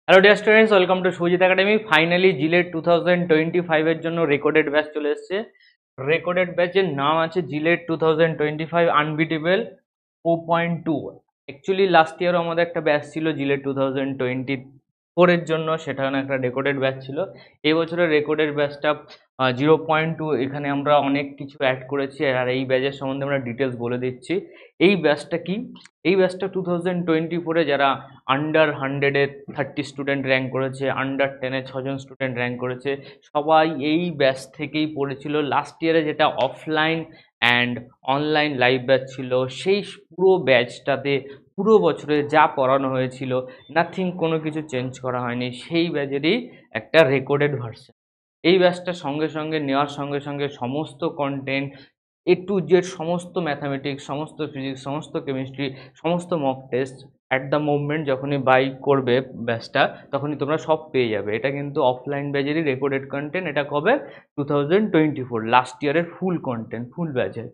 Hello dear students, welcome to Sujit academy. Finally JELET 2025 এর জন্য recorded batch চলে এসেছে। রেকর্ডেড ব্যাচের নাম আছে জিলেট 2025 আনবিটেবল 4.2। অ্যাকচুয়ালি লাস্ট ইয়ারও আমাদের একটা ব্যাচ ছিল জিলেট 2024 এর জন্য, সেটা একটা রেকর্ডেড ব্যাচ ছিল। এই বছরের রেকর্ডেড ব্যাচটা 0.2, এখানে আমরা অনেক কিছু অ্যাড করেছি আর এই ব্যাচের সম্বন্ধে আমরা ডিটেলস বলে দিচ্ছি। এই ব্যাচটা কি? এই ব্যাচটা 2024-এ যারা আন্ডার 100-এ 30 স্টুডেন্ট র্যাঙ্ক করেছে, আন্ডার 10-এ 6জন স্টুডেন্ট র্যাঙ্ক করেছে, সবাই এই ব্যাচ থেকেই পড়েছিল। লাস্ট ইয়ারে যেটা offline and online live batch ছিল, সেই পুরো ব্যাচটাতে পুরো বছরে যা পড়ানো হয়েছিল, নাথিং, কোনো কিছু চেঞ্জ করা হয়নি। সেই ব্যাচেরই একটা রেকর্ডেড ভার্সন। এই ব্যাচটা সঙ্গে সঙ্গে নেওয়ার সঙ্গে সঙ্গে সমস্ত কন্টেন্ট এ টু জেড, সমস্ত ম্যাথামেটিক্স, সমস্ত ফিজিক্স, সমস্ত কেমিস্ট্রি, সমস্ত mock test at the movement যখনই বাই করবে ব্যাচটা, তখনই তোমরা সব পেয়ে যাবে। এটা কিন্তু অফলাইন ব্যাচেরই রেকর্ডেড কন্টেন্ট। এটা কবে? 2024, লাস্ট ইয়ারের ফুল কন্টেন্ট, ফুল ব্যাচের।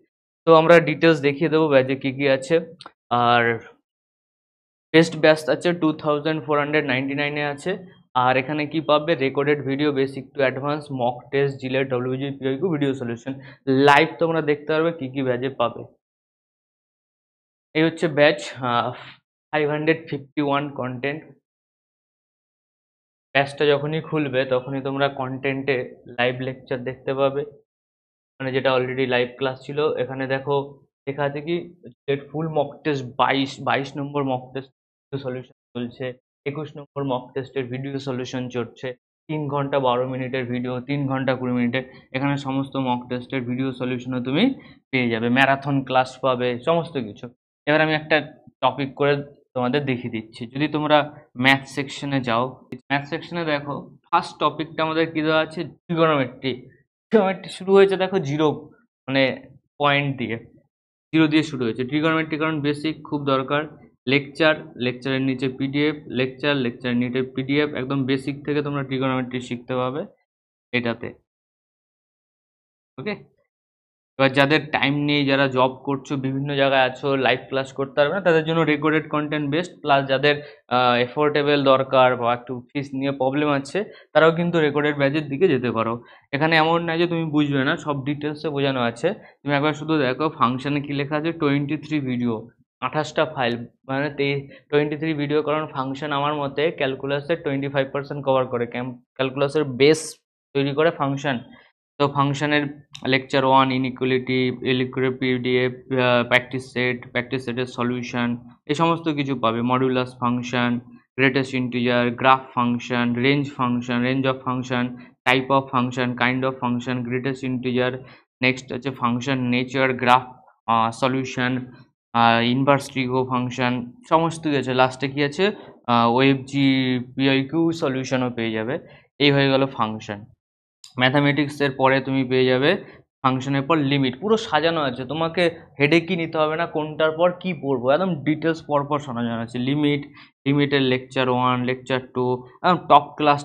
তো আমরা ডিটেলস দেখিয়ে দেবো ব্যাচে কী কী আছে। আর টেস্ট ব্যাচ আছে 2499-এ আছে। আর এখানে কি পাবে? Recorded video, basic to advance, mock test, JELET, WG, PIQ, video solution live তোমরা দেখতে পারবে কি কি ব্যাচে পাবে। এই হচ্ছে ব্যাচ 551 কন্টেন্ট। ব্যাচটা যখনই খুলবে তখনই তোমরা কন্টেন্টে লাইভ লেকচার দেখতে পাবে, মানে যেটা অলরেডি লাইভ ক্লাস ছিল। এখানে দেখো লেখা আছে কি, ফুল মক টেস্ট 22 নম্বর মক টেস্ট সলিউশন চলছে, 21 নম্বর মক টেস্টের ভিডিও সলিউশন চলছে, 3 ঘন্টা 12 মিনিটের ভিডিও, 3 ঘন্টা 20 মিনিটের। এখানে সমস্ত মক টেস্টের ভিডিও সলিউশনও তুমি পেয়ে যাবে, ম্যারাথন ক্লাস পাবে, সমস্ত কিছু। এবার আমি একটা টপিক করে তোমাদের দেখিয়ে দিচ্ছি। যদি তোমরা ম্যাথ সেকশনে যাও, ম্যাথ সেকশনে দেখো ফার্স্ট টপিকটা আমাদের কি দেওয়া আছে, ট্রিগোনোমেট্রি। ট্রিগোনোমেট্রি শুরু হয়েছে দেখো জিরো, মানে পয়েন্ট দিয়ে, জিরো দিয়ে শুরু হয়েছে। ট্রিগোনোমেট্রি কারণ বেসিক খুব দরকার। লেকচার, লেকচারের নিচে পিডিএফ, লেকচার, লেকচারের নিচে পিডিএফ, একদম বেসিক থেকে তোমরা ট্রিগোনোমেট্রি শিখতে পাবে এটাতে। ওকে, এবার যাদের টাইম নেই, যারা জব করছো, বিভিন্ন জায়গায় আছো, লাইভ ক্লাস করতে পারবে না, তাদের জন্য রেকর্ডেড কন্টেন্ট বেস্ট। প্লাস যাদের এফোর্ডেবল দরকার বা একটু ফিস নিয়ে প্রবলেম আছে, তারাও কিন্তু রেকর্ডেড ব্যাচের দিকে যেতে পারো। এখানে এমন নয় যে তুমি বুঝবে না, সব ডিটেলসে বোঝানো আছে। তুমি একবার শুধু দেখো ফাংশনে কি লেখা আছে, 23 ভিডিও, 28টা ফাইল, মানে 23 ভিডিও। কারণ ফাংশন আমার মতে ক্যালকুলাসের 25% কভার করে, ক্যালকুলাসের বেস তৈরি করে ফাংশন। তো ফাংশনের লেকচার 1, ইনইকুয়ালিটি, ইলিকুয়ার পিডিএফ, প্র্যাকটিস সেটের সলিউশন, এই সমস্ত কিছু পাবে। Modulus function, greatest integer, graph function, range of function, type of function, kind of function, greatest integer. Next আছে function nature, graph solution, inverse trigo function, সমস্ত কিছু আছে। লাস্টে কি আছে, ওএফজি, পিআইকিউ সলিউশনও পেয়ে যাবে। এই হয়ে গেল ফাংশন। ম্যাথামেটিক্সের পরে তুমি পেয়ে যাবে ফাংশনের পর লিমিট, পুরো সাজানো আছে, তোমাকে হেডেকই নিতে হবে না কোনটার পর কি পড়বো, একদম ডিটেলস পরপর সাজানো আছে। লিমিটের লেকচার 1, লেকচার 2, একদম টপ ক্লাস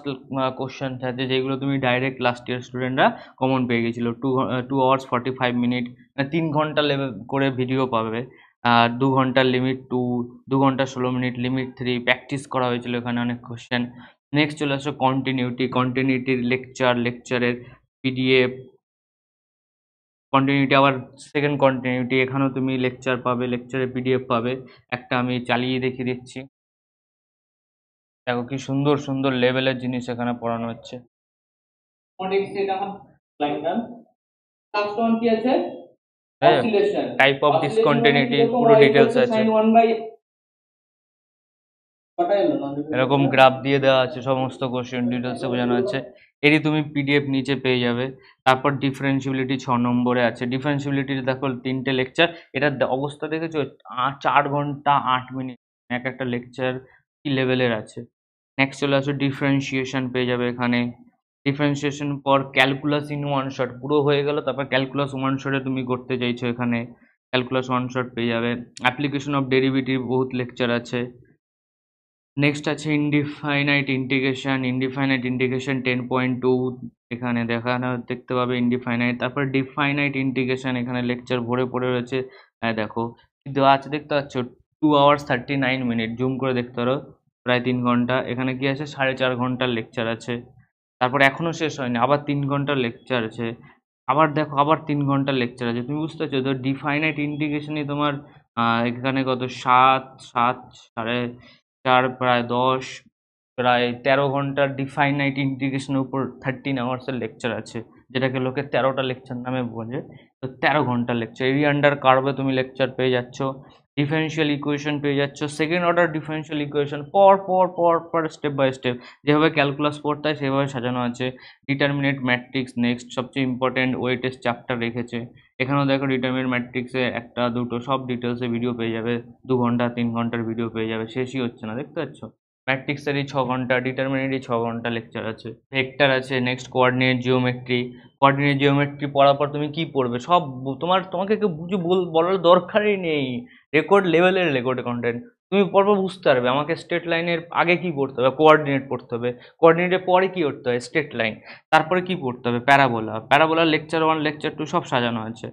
কোশ্চেন থাকে, যেগুলো তুমি ডাইরেক্ট লাস্ট ইয়ার স্টুডেন্টরা কমন পেয়ে গেছিলো। 2 hours 45 মিনিট, 3 ঘন্টা লেভেল করে ভিডিও পাবে। 2 ঘন্টার লিমিট 2, 2 ঘন্টা 16 মিনিট লিমিট 3, প্র্যাকটিস করা হয়েছিল এখানে অনেক কোশ্চেন। নেক্সট চলে আসো কন্টিনিউটির লেকচারের পিডিএফ, কন্টিনিউটি আবার সেকেন্ড কন্টিনিউটি, এখানেও তুমি লেকচার পাবে, লেকচারের পিডিএফ পাবে। একটা আমি চালিয়ে দেখিয়ে দিচ্ছি, দেখো কি সুন্দর সুন্দর লেভেলের জিনিস এখানে পড়ানো হচ্ছে। টাইপ অফ ডিসকন্টিনিউটি পুরো ডিটেলস আছে, এরকম গ্রাফ দিয়ে দেওয়া আছে, সমস্ত কোশ্চেন ডিটেলসে বোঝানো আছে। এরই তুমি পিডিএফ নিচে পেয়ে যাবে। তারপর ডিফারেন্সিবিলিটি 6 নম্বরে আছে। ডিফারেন্সিবিলিটির দেখো 3টে লেকচার, এটার অবস্থা দেখেছো, 4 ঘন্টা 8 মিনিট এক একটা লেকচার, কি লেভেলের আছে। নেক্সট চলে আসো ডিফারেন্সিয়েশন পেয়ে যাবে এখানে। ডিফারেন্সিয়েশন পর ক্যালকুলাস ইন ওয়ান শট পুরো হয়ে গেল, তারপর ক্যালকুলাস ওয়ান শটে তুমি করতে চাইছো, এখানে ক্যালকুলাস ওয়ান শট পেয়ে যাবে। অ্যাপ্লিকেশন অফ ডেরিভেটিভ বহুত লেকচার আছে। নেক্সট আছে ইনডিফাইনাইট ইন্টিগ্রেশন 10.2, এখানে দেখতে পাবে ইনডিফাইনাইট। তারপর ডিফাইনাইট ইন্টিগ্রেশন, এখানে লেকচার ভরে পড়ে রয়েছে। দেখো দেওয়া আছে, দেখতে পাচ্ছ 2 hours 39 মিনিট, জুম করে দেখতে পারো, প্রায় 3 ঘন্টা। এখানে কি আছে 4.5 ঘন্টার লেকচার আছে। তারপর এখনো শেষ হয়নি, আবার 3 ঘন্টার লেকচার আছে। আবার দেখো আবার 3 ঘন্টার লেকচার আছে। তুমি বুঝতে পারছো তো? ডিফাইনাইট ইন্টিগ্রেশনই তোমার এখানে কত 7, 7, 4.5 প্রায় 10, প্রায় 13 ঘন্টার ডিফাইনাইট ইন্টিগ্রেশনের উপর 13 আওয়ার্সের লেকচার আছে, যেটাকে লোকে 13টা লেকচার নামে বোঝে। তো 13 ঘন্টার লেকচার। এরিয়া আন্ডার কার্ভে তুমি লেকচার পেয়ে যাচ্ছ, ডিফারেন্সিয়াল ইকুয়েশন পেয়ে যাচ্ছ, সেকেন্ড অর্ডার ডিফারেন্সিয়াল ইকুয়েশন পর স্টেপ বাই স্টেপ যেভাবে ক্যালকুলাস পড়তে হয় সেভাবে সাজানো আছে। ডিটারমিনেট ম্যাট্রিক্স নেক্সট সবচেয়ে ইম্পর্টেন্ট ওয়েটেস্ট চ্যাপ্টার রেখেছে। এখানেও দেখো ডিটারমিনেট ম্যাট্রিক্সে একটা দুটো সব ডিটেলসে ভিডিও পেয়ে যাবে, 2 ঘন্টা 3 ঘন্টার ভিডিও পেয়ে যাবে, শেষই হচ্ছে না, দেখতে পাচ্ছ? ম্যাট্রিক্সেরই 6 ঘন্টা, ডিটারমিনেটই 6 ঘন্টা লেকচার আছে। ভেক্টর আছে, next coordinate geometry. Coordinate geometry পড়ার পর তুমি কি পড়বে সব তোমাকে কেউ বুঝে বলার দরকারই নেই। রেকর্ড লেভেলের রেকর্ড কন্টেন্ট তুমি পড়বে, বুঝতে পারবে আমাকে স্ট্রেট লাইনের আগে কি পড়তে হবে, কোঅর্ডিনেট পড়তে হবে, কোঅর্ডিনেটের পরে কি করতে হয় স্ট্রেট লাইন, তারপরে কি পড়তে হবে প্যারাবোলা লেকচার 1 লেকচার 2 সব সাজানো আছে।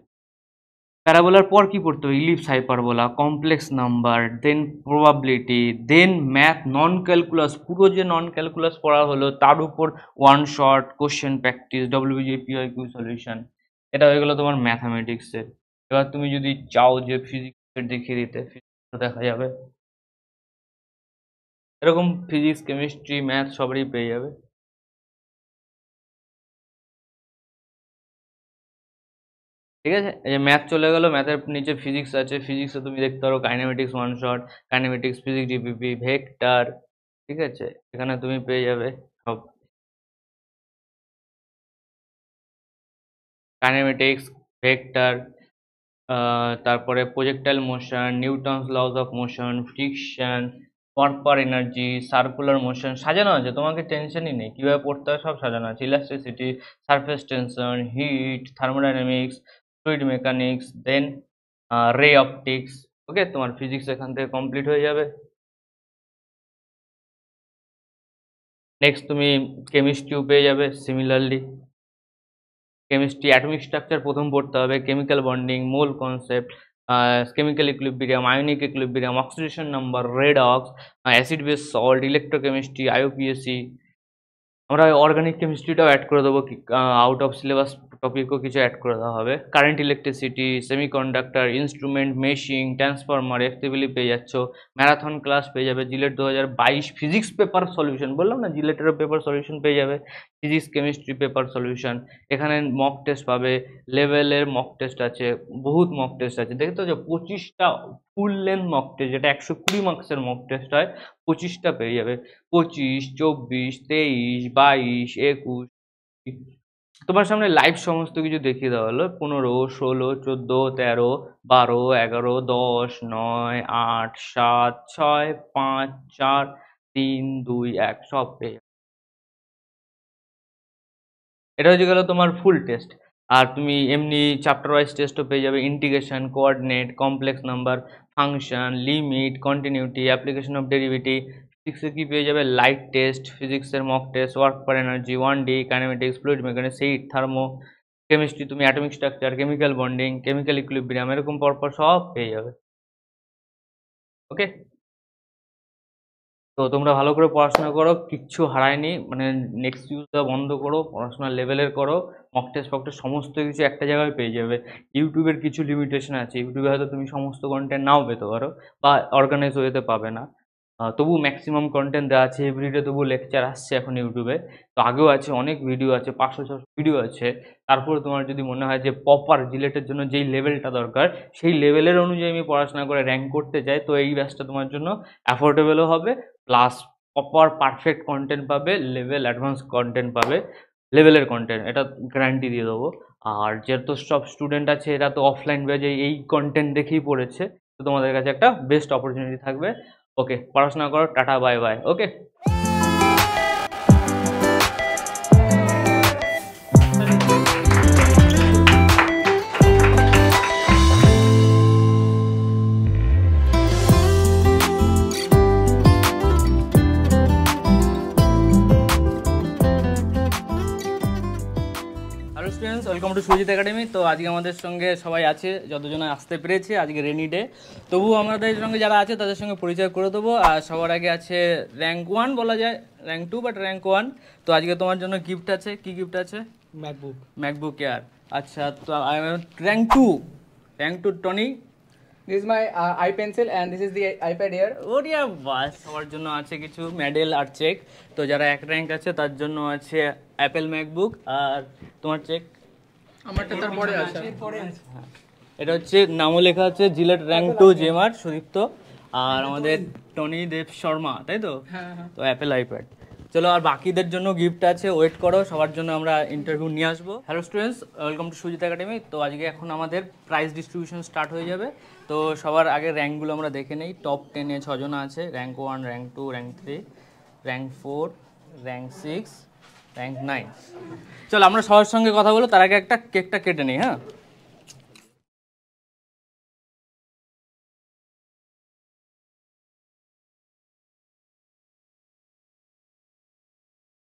প্যারাবোলার পর কি পড়তে হবে, ইলিপস হাইপারবোলা, কমপ্লেক্স নাম্বার, দেন প্রবাবিলিটি, দেন ম্যাথ, নন ক্যালকুলাস, পুরো যে নন ক্যালকুলাস পড়া হলো তার উপর one short question practice, WBJPIQ solution. এটা হয়ে গেলো তোমার ম্যাথামেটিক্সের। এবার তুমি যদি চাও যে ফিজিক্সের দেখিয়ে দিতে, ফিজিক্স দেখা যাবে, এরকম ফিজিক্স কেমিস্ট্রি ম্যাথ সবারই পেয়ে যাবে। ঠিক আছে, এই যে ম্যাথ চলে গেলো, ম্যাথের নিচে ফিজিক্স আছে, ফিজিক্সে তুমি দেখতে পারো kinematics one shot, kinematics, physics DPP, vector. ঠিক আছে, এখানে তুমি পেয়ে যাবে সব কাইনেমেটিক্স, ভেক্টর, তারপরে projectile motion, Newton's loss of motion, friction, work power energy, circular motion সাজানো আছে, তোমাকে টেনশনই নেই, কিভাবে পড়তে হয় সব সাজানো আছে। Elasticity, surface tension, heat, thermodynamics, fluid mechanics, then ray optics. ওকে, তোমার ফিজিক্স এখান থেকে কমপ্লিট হয়ে যাবে। নেক্সট তুমি কেমিস্ট্রিও পেয়ে যাবে সিমিলারলি। কেমিস্ট্রি অ্যাটমিক স্ট্রাকচার প্রথম পড়তে হবে, chemical bonding, mole concept, chemical equilibrium, ionic equilibrium, oxidation number, redox, acid base salt, electrochemistry, IUPAC. আমরা অর্গানিক কেমিস্ট্রিটাও অ্যাড করে দেবো, আউট অফ সিলেবাস টপিকও কিছু অ্যাড করে দেওয়া হবে। Current electricity, semiconductor, instrument, মেশিং, transformer, এফটিবিলি পেয়ে যাচ্ছ। ম্যারাথন ক্লাস পেয়ে যাবে, জিলেট 2022 ফিজিক্স পেপার সলিউশন, বললাম না জিলেটেরও পেপার সলিউশন পেয়ে যাবে, ফিজিক্স কেমিস্ট্রি পেপার সলিউশন। এখানে মক টেস্ট পাবে, লেভেলের মক টেস্ট আছে, বহুত মক টেস্ট আছে, দেখতে পাচ্ছ 25টা ফুল লেন্থ মক টেস্ট, যেটা 120 মার্কসের মক টেস্ট হয়, 25টা পেয়ে যাবে। 25, 24, 23, 22, 21। তোমার সামনে লাইভ সমস্ত কিছু দেখিয়ে দেওয়া হলো, 15, 16, 14, 13, 12, 11, 10, 9, 8, 7, 6, 5, 4, 3, 2, 1 সব পেয়ে যাবে। এটা হচ্ছে গেল তোমার ফুল টেস্ট। আর তুমি এমনি চ্যাপ্টার ওয়াইজ টেস্টও পেয়ে যাবে, integration, coordinate, complex number, function, limit, continuity, application of derivative. ফিজিক্সে কি পেয়ে যাবে, লাইট টেস্ট, ফিজিক্সের mock test, work power energy, 1D, kinematics, fluid mechanics, heat, thermo. Chemistry তুমি atomic structure, chemical bonding, chemical equilibrium, এরকম পরপর সব পেয়ে যাবে। ওকে, তো তোমরা ভালো করে পড়াশোনা করো, কিচ্ছু হারায়নি, মানে নেক্সট ইউজ দেওয়া বন্ধ করো, পড়াশোনা লেভেলের করো, মক টেস্ট ফক টেস্ট সমস্ত কিছু একটা জায়গায় পেয়ে যাবে। ইউটিউবের কিছু লিমিটেশন আছে, ইউটিউবে হয়তো তুমি সমস্ত কন্টেন্ট নাও পেতে পারো বা অর্গানাইজ ওয়েতে পাবে না, তবু ম্যাক্সিমাম কন্টেন্ট দেওয়া আছে এভরিডে, তবু লেকচার আসছে এখন ইউটিউবে, তো আগেও আছে, অনেক ভিডিও আছে, 500-600 ভিডিও আছে। তারপরে তোমার যদি মনে হয় যে প্রপার জিলেটের জন্য যেই লেভেলটা দরকার সেই লেভেলের অনুযায়ী আমি পড়াশোনা করে র্যাঙ্ক করতে চাই, তো এই ব্যাচটা তোমার জন্য অ্যাফোর্ডেবলও হবে, প্লাস প্রপার পারফেক্ট কন্টেন্ট পাবে, লেভেল অ্যাডভান্স কন্টেন্ট পাবে, লেভেলের কন্টেন্ট, এটা গ্যারান্টি দিয়ে দেবো। আর যেহেতু সব স্টুডেন্ট আছে এরা তো অফলাইন ব্যাচে এই কন্টেন্ট দেখেই পড়েছে, তো তোমাদের কাছে একটা বেস্ট অপরচুনিটি থাকবে। ওকে, পড়াশোনা করো, tata bye bye. Okay, hello students, welcome to Sujit academy. তো আজকে আমাদের সঙ্গে সবাই আছে, যতজন আসতে পেরেছে, আজকে রেনি ডে। তবুও আমাদের সঙ্গে যারা আছে তাদের সঙ্গে পরিচয় করে দেবো। আর সবার আগে আছে র্যাঙ্ক 1 বলা যায়, র্যাঙ্ক 2 বাট র্যাঙ্ক 1। তো আজকে তোমার জন্য গিফট আছে। কি গিফট আছে? MacBook air. আচ্ছা, তো rank 2 Tony. This is my iPencil and this is the iPad Air. ওরিয়া বাস, সবার জন্য আছে কিছু মেডেল আর চেক। তো যারা এক র্যাঙ্ক আছে তার জন্য আছে অ্যাপেল ম্যাকবুক। আর তোমার চেক? আমারটা তার পরে আছে। এটা হচ্ছে নামও লেখা আছে জিলেট র্যাঙ্ক 2 জেমার সুদীপ্ত আর আমাদের টনি দেব শর্মা, তাই তো? তো অ্যাপেল আইপ্যাড। চলো, আর বাকিদের জন্য গিফট আছে, ওয়েট করো, সবার জন্য আমরা ইন্টারভিউ নিয়ে আসবো। Hello students, welcome to Sujit academy. তো আজকে এখন আমাদের প্রাইজ ডিস্ট্রিবিউশন স্টার্ট হয়ে যাবে। তো সবার আগে র্যাঙ্কগুলো আমরা দেখে নেই। টপ 10-এ 6 জন আছে, rank 1, rank 2, rank 3, rank 4, rank 6, rank 9। চলো আমরা সবার সঙ্গে কথা বলো, তার আগে একটা কেকটা কেটে নিই। হ্যাঁ,